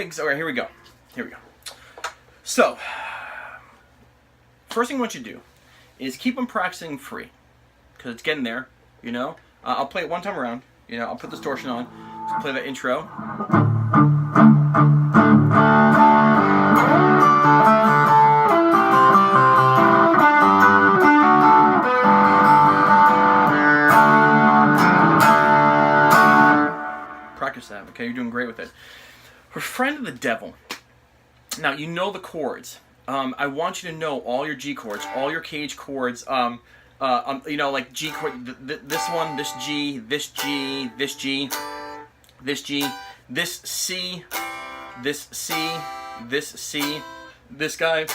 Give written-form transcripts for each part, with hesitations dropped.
Wiggs. All right, here we go. So, first thing I want you to do is keep on practicing free, because it's getting there, you know. I'll play it one time around, you know. I'll put the distortion on, so play that intro. Practice that, okay? You're doing great with it. For Friend of the Devil, now you know the chords. I want you to know all your G chords, all your cage chords. You know, like G chord, this one, this G, this G, this G, this G, this C, this C, this C, this guy,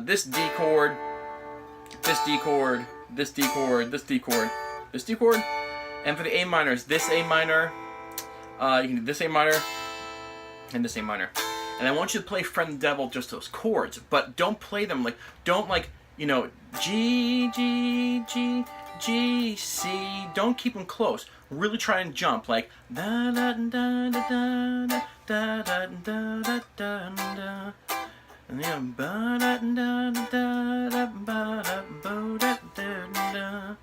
this D chord, this D chord, this D chord, this D chord, this D chord. And for the A minors, this A minor, you can do this A minor, and this A minor. And I want you to play Friend of the Devil, just those chords, but don't play them like, you know, G, G, G, G, C. Don't keep them close. Really try and jump like da da da da da da da da da da da. And then ba da da da da ba da ba da da da.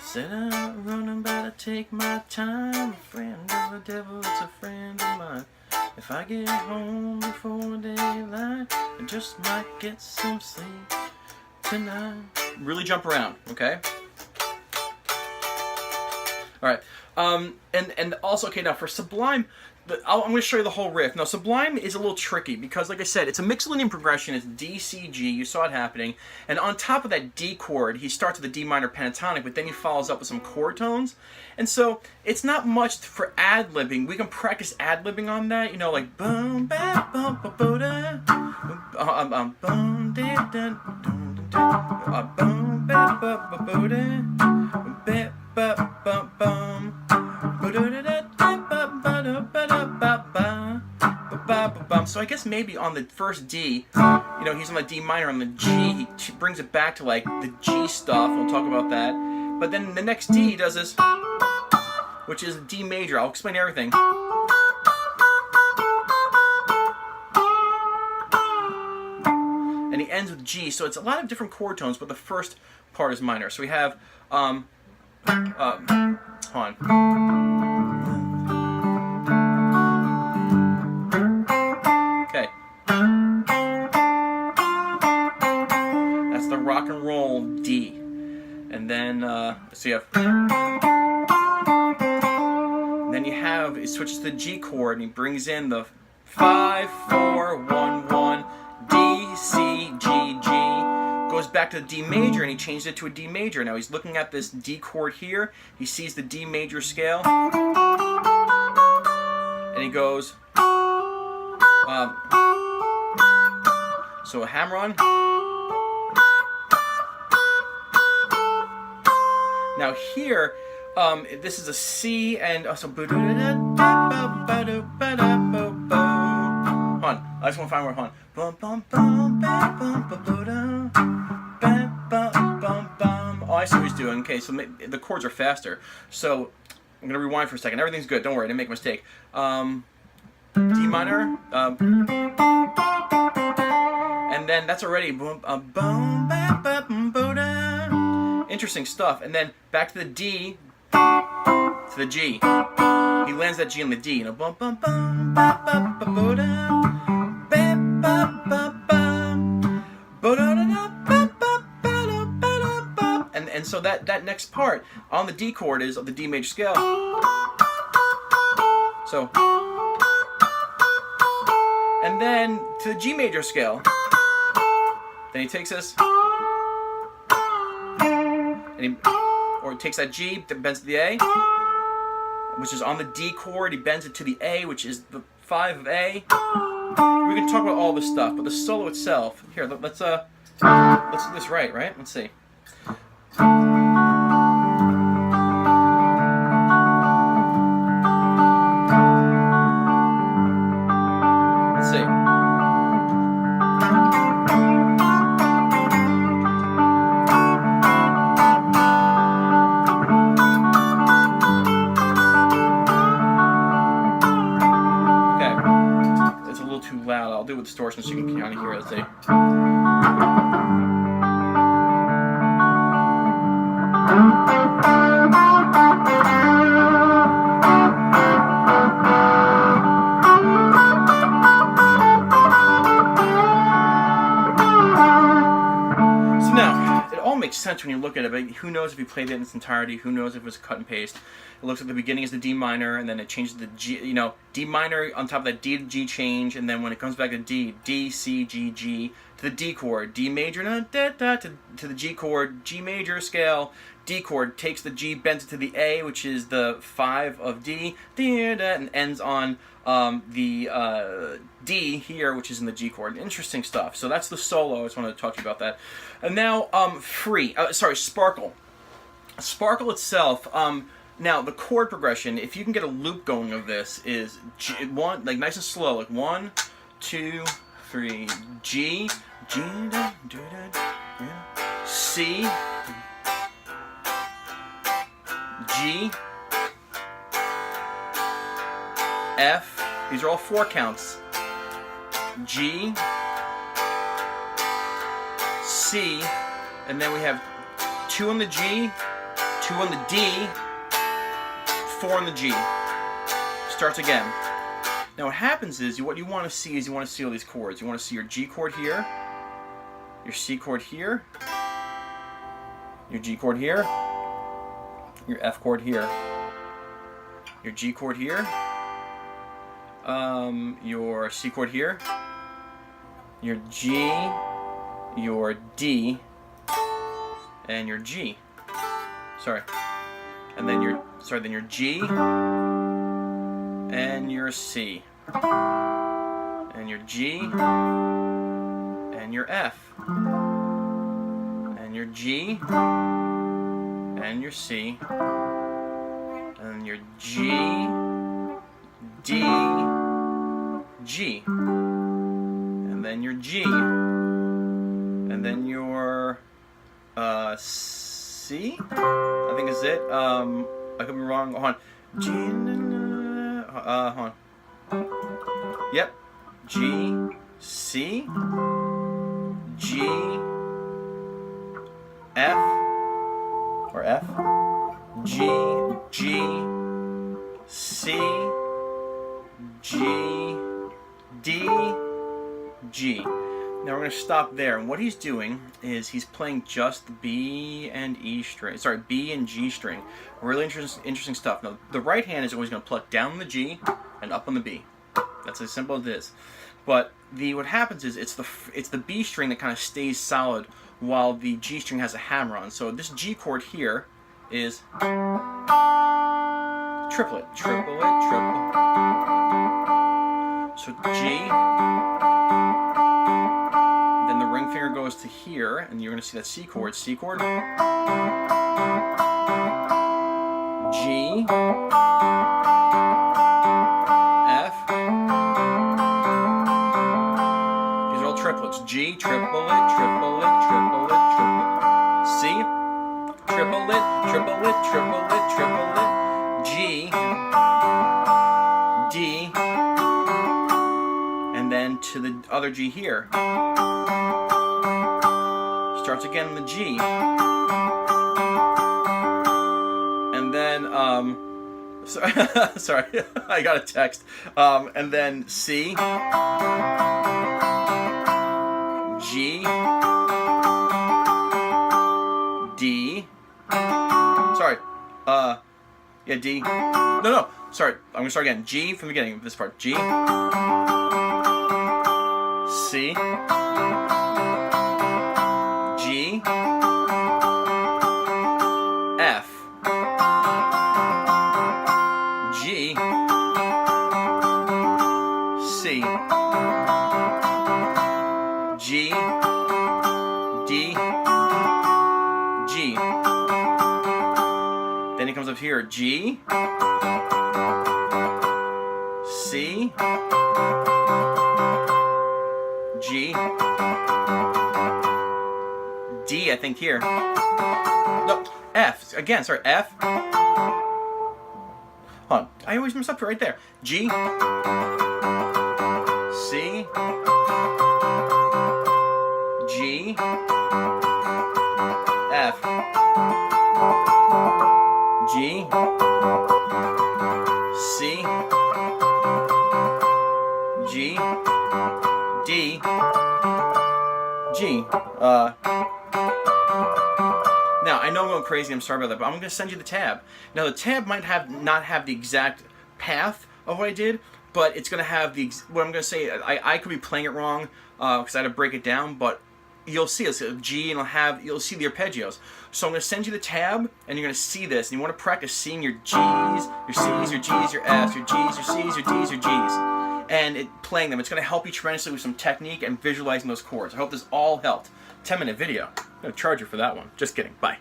Said I'm running, but I take my time. A friend of the devil, it's a friend of mine. If I get home before daylight, I just might get some sleep tonight. Really jump around, okay? All right. And also, okay, now for Sublime, I'm going to show you the whole riff. Now, Sublime is a little tricky because, like I said, it's a mixed linear progression. It's D, C, G. You saw it happening. And on top of that D chord, he starts with a D minor pentatonic, but then he follows up with some chord tones. And so it's not much for ad-libbing. We can practice ad-libbing on that, you know, like boom, ba, bum, ba, bo, da, boom, da, da, boom, ba, ba, ba, bo, da, ba, ba, bum, bum, ba, da, da, da. So I guess maybe on the first D, you know, he's on the D minor. On the G, he brings it back to like the G stuff. We'll talk about that. But then the next D, he does this, which is D major. I'll explain everything. And he ends with G. So it's a lot of different chord tones, but the first part is minor. So we have, hold on. Rock and roll D, and then so you have, and then you have, it switches to the G chord and he brings in the 5 4 1 1 D C G G, goes back to the D major and he changed it to a D major. Now he's looking at this D chord here, he sees the D major scale and he goes so a hammer on. Now here, this is a C and also. Hold on, I just want to find where. Hold on. Oh, I see what he's doing. Okay, so the chords are faster. So I'm gonna rewind for a second. Everything's good. Don't worry, I didn't make a mistake. D minor, and then that's already interesting stuff. And then back to the D, to the G. He lands that G on the D. You know, bum bum bum ba ba ba bo da ba ba ba ba bo da da ba ba ba da ba da ba. And so that next part on the D chord is of the D major scale. So, and then to the G major scale. Then he takes this. And he takes that G, bends to the A, which is on the D chord. He bends it to the A, which is the 5 of A. We can talk about all this stuff, but the solo itself. Here, let's do this right? Let's see. Let's see. little too loud. I'll do it with distortion so you can kind of hear it. Let's see. So now, it all makes sense when you look at it, but who knows if you played it in its entirety? Who knows if it was cut and paste? It looks like the beginning is the D minor, and then it changes the G, you know, D minor on top of that D to G change, and then when it comes back to D, D, C, G, G, to the D chord, D major, da, da, da, to the G chord, G major scale, D chord, takes the G, bends it to the A, which is the 5 of D, da, da, and ends on the D here, which is in the G chord. Interesting stuff. So that's the solo. I just wanted to talk to you about that. And now, Sparkle. Sparkle itself, now, the chord progression, if you can get a loop going of this, is G, one, like nice and slow, like 1, 2, 3, G, G, da, da, da, C, G, F, these are all 4 counts, G, C, and then we have 2 on the G, 2 on the D, 4 on the G. Starts again. Now what happens is, what you want to see is you want to see all these chords. You want to see your G chord here, your C chord here, your G chord here, your F chord here, your G chord here, your C chord here, your G, your D, and your G. Sorry. And then your G, and your C, and your G, and your F, and your G, and your C, and your G, D, G, and then your G, and then your C, I think is it. I could be wrong. Hold on. G, hold on. Yep. G, C, G, F, or F, G, G, C, G, D, G. Now we're going to stop there, and what he's doing is he's playing just the B and E string. Sorry, B and G string. Really interesting stuff. Now the right hand is always going to pluck down on the G and up on the B. That's as simple as it is. But what happens is it's the B string that kind of stays solid while the G string has a hammer on. So this G chord here is triplet, triplet, triplet. So G. Then the ring finger goes to here, and you're going to see that C chord. C chord. G. F. These are all triplets. G, triplet, triplet, triplet, triplet. C. Triplet, triplet, triplet, triplet. G. D. And then to the other G here. Starts again in the G. And then, sorry, I got a text. And then C, G, D, sorry, yeah, D, no, sorry, I'm gonna start again. G from the beginning of this part. G, C, G, F, G, C, G, D, G. Then he comes up here, G, C, G, D, I think here. No, F. Again, sorry, F. Hold on. I always mess up right there. G, C, G, F, G, C, G, D, G. Now, I know I'm going crazy, I'm sorry about that, but I'm going to send you the tab. Now, the tab might not have the exact path of what I did, but it's going to have what I'm going to say. I could be playing it wrong because I had to break it down, but you'll see it's a G, and you'll see the arpeggios. So I'm going to send you the tab, and you're going to see this, and you want to practice seeing your G's, your C's, your G's, your F's, your G's, your C's, your D's, your G's, and playing them. It's going to help you tremendously with some technique and visualizing those chords. I hope this all helped. 10-minute video. I'm going to charge you for that one. Just kidding. Bye.